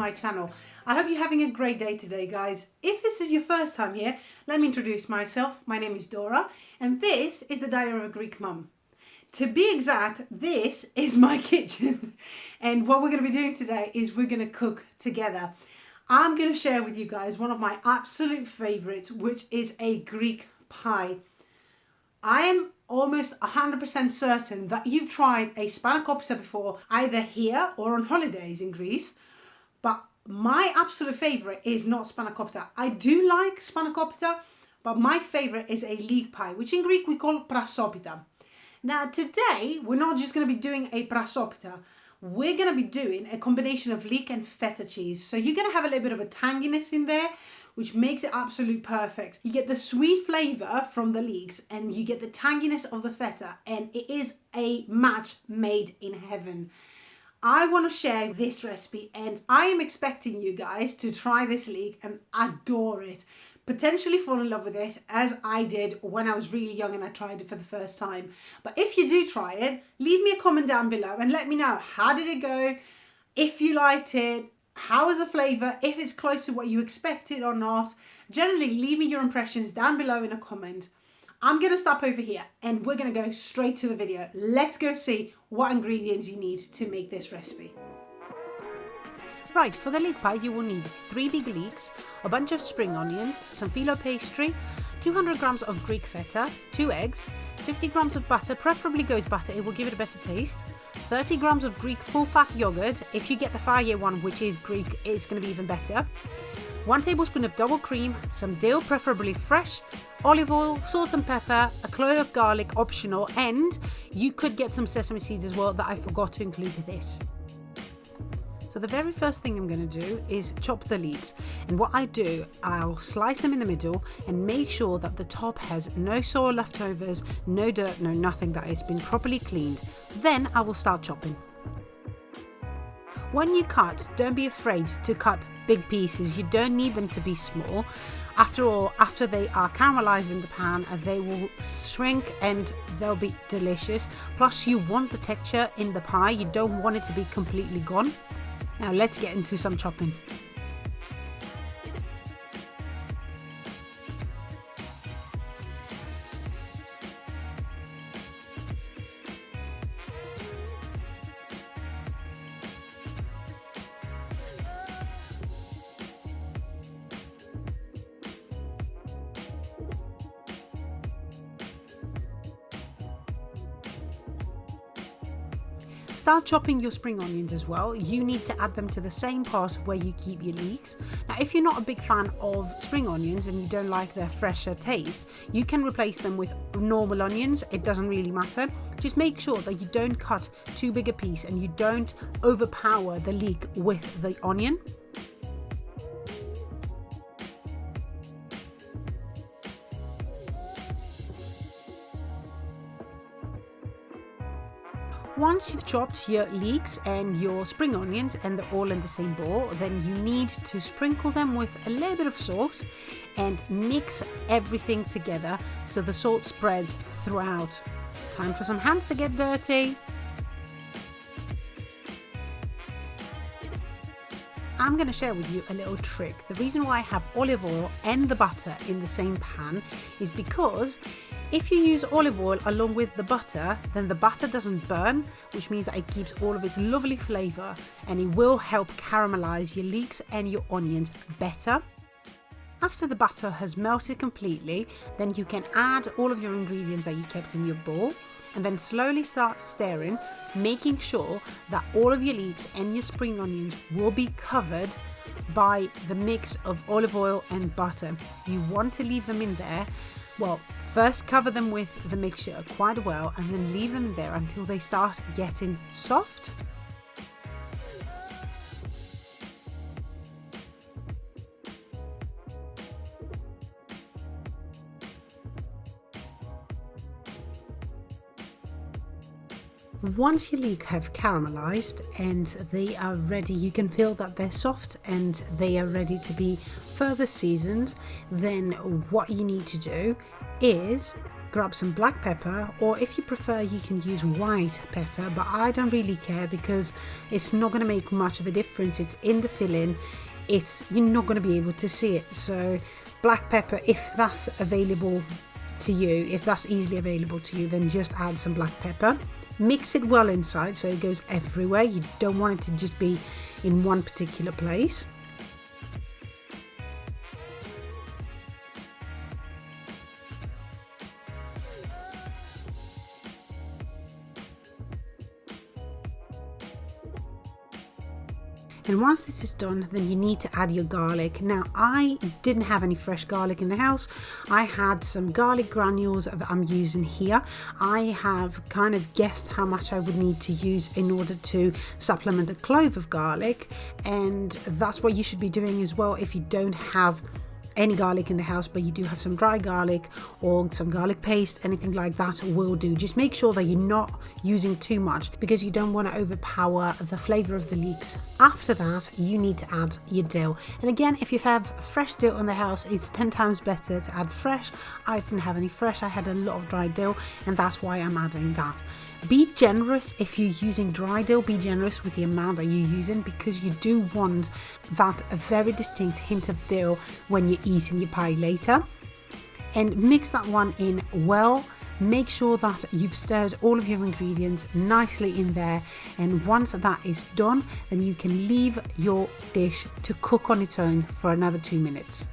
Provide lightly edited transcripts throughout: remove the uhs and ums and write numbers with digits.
my channel. I hope you're having a great day today, guys. If this is your first time here, let me introduce myself. My name is Dora, and this is the Diary of a Greek Mum. To be exact, this is my kitchen. And what we're going to be doing today is we're going to cook together. I'm going to share with you guys one of my absolute favorites, which is a Greek pie. I am almost 100% certain that you've tried a spanakopita before, either here or on holidays in Greece. But my absolute favorite is not spanakopita. I do like spanakopita, but my favorite is a leek pie, which in Greek we call prasopita. Now today, we're not just going to be doing a prasopita. We're going to be doing a combination of leek and feta cheese. So you're going to have a little bit of a tanginess in there, which makes it absolutely perfect. You get the sweet flavour from the leeks and you get the tanginess of the feta, and it is a match made in heaven. I want to share this recipe and I am expecting you guys to try this leek and adore it. Potentially fall in love with it as I did when I was really young and I tried it for the first time. But if you do try it, leave me a comment down below and let me know, how did it go? If you liked it, how was the flavour? If it's close to what you expected or not. Generally, leave me your impressions down below in a comment. I'm going to stop over here and we're going to go straight to the video. Let's go see what ingredients you need to make this recipe. Right, for the leek pie you will need 3 big leeks, a bunch of spring onions, some phyllo pastry, 200 grams of Greek feta, 2 eggs, 50 grams of butter, preferably goat butter, it will give it a better taste, 30 grams of Greek full fat yogurt. If you get the Fire one, which is Greek, it's going to be even better, 1 tablespoon of double cream, some dill, preferably fresh, olive oil, salt and pepper, a clove of garlic, optional, and you could get some sesame seeds as well that I forgot to include in this. So the very first thing I'm going to do is chop the leeks, and what I do, I'll slice them in the middle and make sure that the top has no soil leftovers, no dirt, no nothing, that it's been properly cleaned. Then I will start chopping. When you cut, don't be afraid to cut big pieces. You don't need them to be small. After all, after they are caramelized in the pan, they will shrink and they'll be delicious. Plus you want the texture in the pie, you don't want it to be completely gone. Now let's get into some chopping. Start chopping your spring onions as well. You need to add them to the same pot where you keep your leeks. Now if you're not a big fan of spring onions and you don't like their fresher taste, you can replace them with normal onions. It doesn't really matter. Just make sure that you don't cut too big a piece and you don't overpower the leek with the onion. Once you've chopped your leeks and your spring onions and they're all in the same bowl, then you need to sprinkle them with a little bit of salt and mix everything together so the salt spreads throughout. Time for some hands to get dirty. I'm going to share with you a little trick. The reason why I have olive oil and the butter in the same pan is because if you use olive oil along with the butter, then the butter doesn't burn, which means that it keeps all of its lovely flavour and it will help caramelize your leeks and your onions better. After the butter has melted completely, then you can add all of your ingredients that you kept in your bowl and then slowly start stirring, making sure that all of your leeks and your spring onions will be covered by the mix of olive oil and butter. You want to leave them in there. Well, first cover them with the mixture quite well and then leave them there until they start getting soft. Once your leek have caramelized and they are ready, you can feel that they're soft and they are ready to be further seasoned, then what you need to do is grab some black pepper, or if you prefer you can use white pepper, but I don't really care because it's not going to make much of a difference. It's in the filling, you're not going to be able to see it. So black pepper, if that's available to you, if that's easily available to you, then just add some black pepper. Mix it well inside so it goes everywhere. You don't want it to just be in one particular place. And once this is done, then you need to add your garlic. Now, I didn't have any fresh garlic in the house. I had some garlic granules that I'm using here. I have kind of guessed how much I would need to use in order to supplement a clove of garlic. And that's what you should be doing as well if you don't have any garlic in the house, but you do have some dry garlic or some garlic paste, anything like that will do. Just make sure that you're not using too much because you don't want to overpower the flavor of the leeks. After that, you need to add your dill. And again, if you have fresh dill in the house, it's 10 times better to add fresh. I didn't have any fresh, I had a lot of dry dill, and that's why I'm adding that. Be generous if you're using dry dill, be generous with the amount that you're using because you do want that very distinct hint of dill when you're eating your pie later. And mix that one in well. Make sure that you've stirred all of your ingredients nicely in there, and once that is done, then you can leave your dish to cook on its own for another 2 minutes.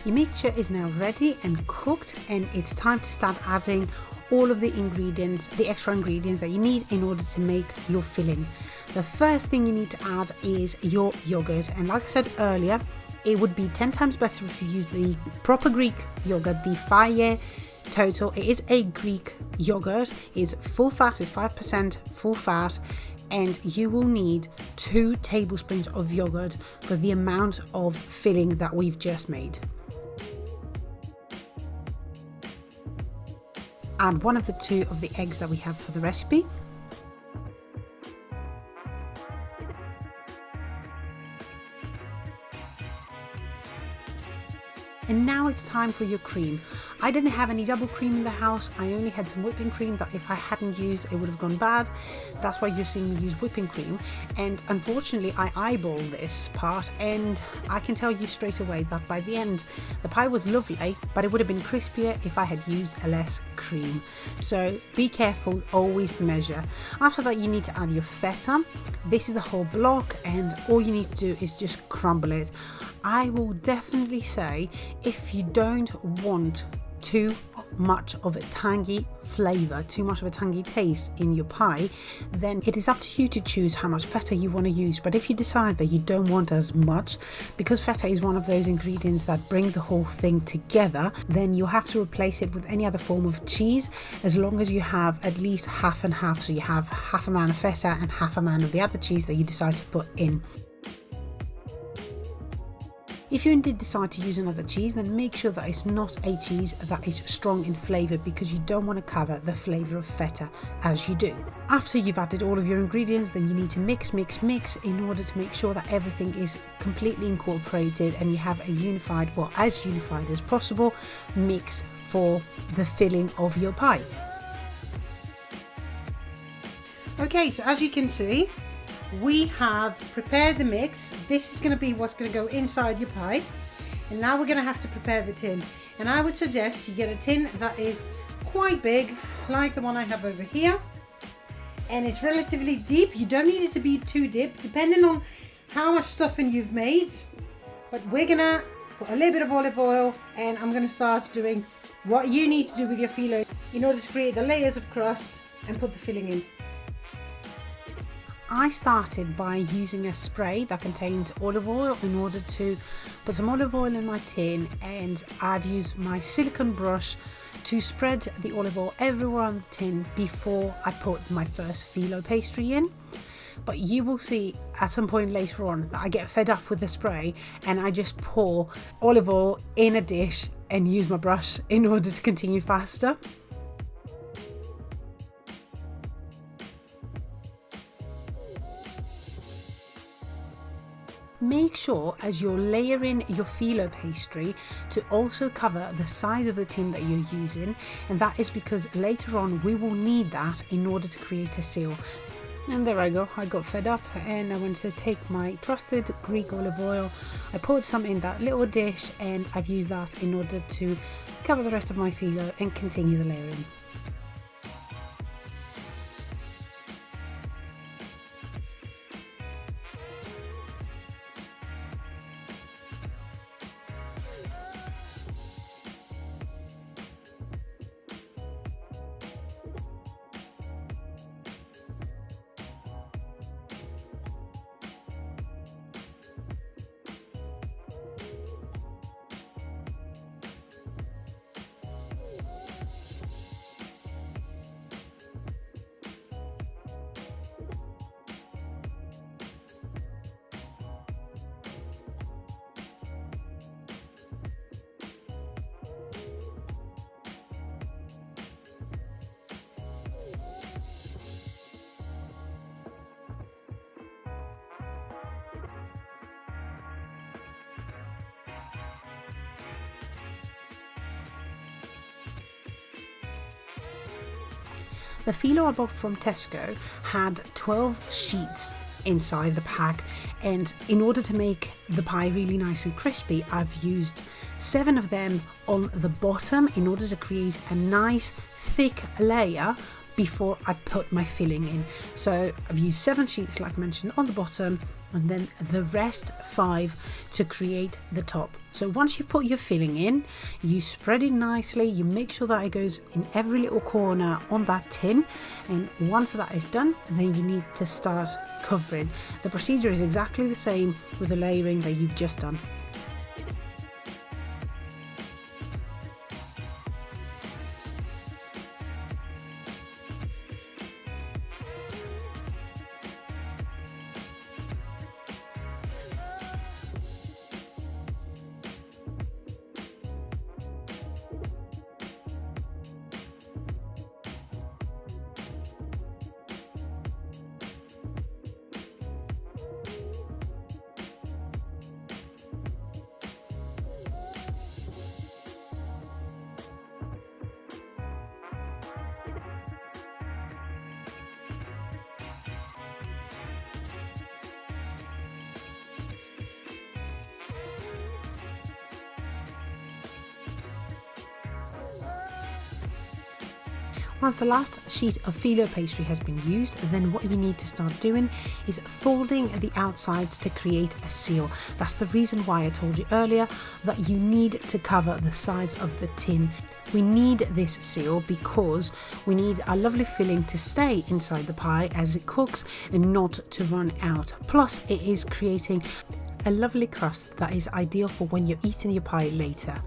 Your mixture is now ready and cooked, and it's time to start adding all of the ingredients, the extra ingredients that you need in order to make your filling. The first thing you need to add is your yogurt, and like I said earlier, it would be 10 times better if you use the proper Greek yogurt, the Faya Total. It is a Greek yogurt, it's full fat, it's 5% full fat, and you will need 2 tablespoons of yogurt for the amount of filling that we've just made. Add one of the 2 of the eggs that we have for the recipe. And now it's time for your cream. I didn't have any double cream in the house. I only had some whipping cream that if I hadn't used, it would have gone bad. That's why you're seeing me use whipping cream. And unfortunately, I eyeballed this part, and I can tell you straight away that by the end, the pie was lovely, but it would have been crispier if I had used less cream. So be careful, always measure. After that, you need to add your feta. This is a whole block, and all you need to do is just crumble it. I will definitely say if you don't want too much of a tangy flavor, too much of a tangy taste in your pie, then it is up to you to choose how much feta you want to use. But if you decide that you don't want as much, because feta is one of those ingredients that bring the whole thing together, then you'll have to replace it with any other form of cheese, as long as you have at least half and half. So you have half a man of feta and half a man of the other cheese that you decide to put in. If you indeed decide to use another cheese, then make sure that it's not a cheese that is strong in flavour, because you don't want to cover the flavour of feta as you do. After you've added all of your ingredients, then you need to mix in order to make sure that everything is completely incorporated and you have a unified, well, as unified as possible, mix for the filling of your pie. Okay, so as you can see, we have prepared the mix. This is going to be what's going to go inside your pie, and now we're going to have to prepare the tin. And I would suggest you get a tin that is quite big, like the one I have over here, and it's relatively deep. You don't need it to be too deep, depending on how much stuffing you've made. But we're going to put a little bit of olive oil, and I'm going to start doing what you need to do with your filo in order to create the layers of crust and put the filling in. I started by using a spray that contains olive oil in order to put some olive oil in my tin, and I've used my silicone brush to spread the olive oil everywhere on the tin before I put my first filo pastry in. but you will see at some point later on that I get fed up with the spray and I just pour olive oil in a dish and use my brush in order to continue faster. Make sure as you're layering your phyllo pastry to also cover the size of the tin that you're using, and that is because later on we will need that in order to create a seal. And there I go, I got fed up and I went to take my trusted Greek olive oil. I poured some in that little dish and I've used that in order to cover the rest of my phyllo and continue the layering. The phyllo I bought from Tesco had 12 sheets inside the pack, and in order to make the pie really nice and crispy, I've used 7 of them on the bottom in order to create a nice thick layer before I put my filling in. So I've used 7 sheets like I mentioned on the bottom, and then the rest 5 to create the top. So once you've put your filling in, you spread it nicely, you make sure that it goes in every little corner on that tin, and once that is done, then you need to start covering. The procedure is exactly the same with the layering that you've just done. Once the last sheet of phyllo pastry has been used, then what you need to start doing is folding the outsides to create a seal. That's the reason why I told you earlier that you need to cover the sides of the tin. We need this seal because we need our lovely filling to stay inside the pie as it cooks and not to run out. Plus, it is creating a lovely crust that is ideal for when you're eating your pie later.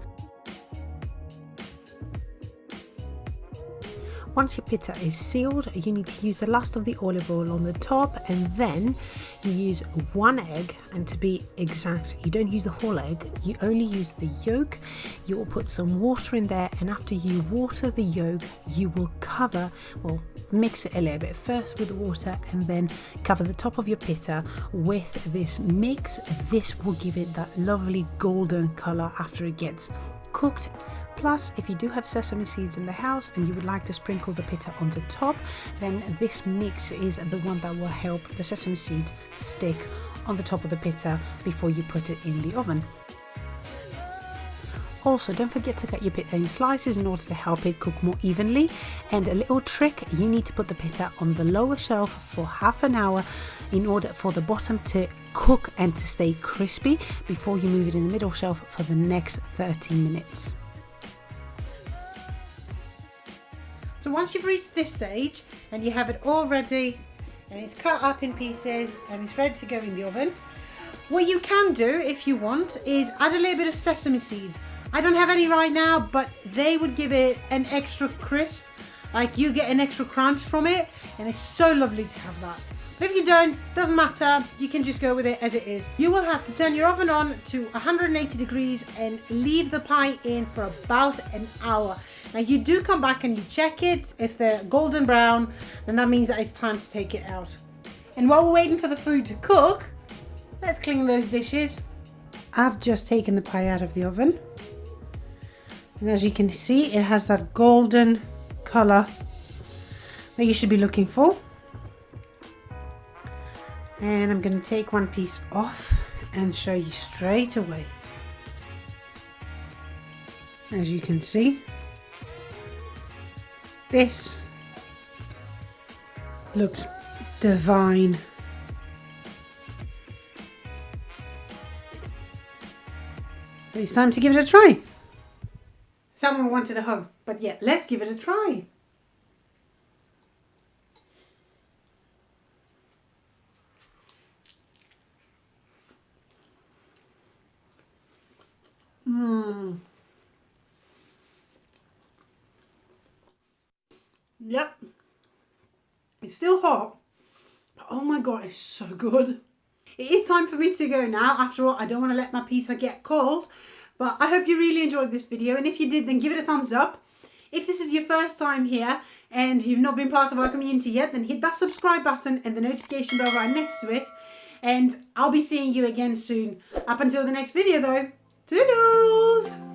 Once your pita is sealed, you need to use the last of the olive oil on the top, and then you use 1 egg, and to be exact, you don't use the whole egg, you only use the yolk. You will put some water in there, and after you water the yolk, you will mix it a little bit first with the water and then cover the top of your pita with this mix. This will give it that lovely golden colour after it gets cooked. Plus, if you do have sesame seeds in the house and you would like to sprinkle the pita on the top, then this mix is the one that will help the sesame seeds stick on the top of the pita before you put it in the oven. Also, don't forget to cut your pita in slices in order to help it cook more evenly. And a little trick, you need to put the pita on the lower shelf for half an hour in order for the bottom to cook and to stay crispy before you move it in the middle shelf for the next 30 minutes. So once you've reached this stage and you have it all ready and it's cut up in pieces and it's ready to go in the oven, what you can do if you want is add a little bit of sesame seeds. I don't have any right now, but they would give it an extra crisp, like you get an extra crunch from it, and it's so lovely to have that. But if you don't, doesn't matter, you can just go with it as it is. You will have to turn your oven on to 180 degrees and leave the pie in for about an hour. Now you do come back and you check it. If they're golden brown, then that means that it's time to take it out. And while we're waiting for the food to cook, let's clean those dishes. I've just taken the pie out of the oven. And as you can see, it has that golden colour that you should be looking for. And I'm going to take one piece off and show you straight away. As you can see, this looks divine. So it's time to give it a try. Someone wanted a hug, but yeah, let's give it a try. Yep, it's still hot, but oh my god, it's so good. It is time for me to go now. After all, I don't want to let my pizza get cold, but I hope you really enjoyed this video, and if you did, then give it a thumbs up. If this is your first time here and you've not been part of our community yet, then hit that subscribe button and the notification bell right next to it, and I'll be seeing you again soon. Up until the next video though, toodles!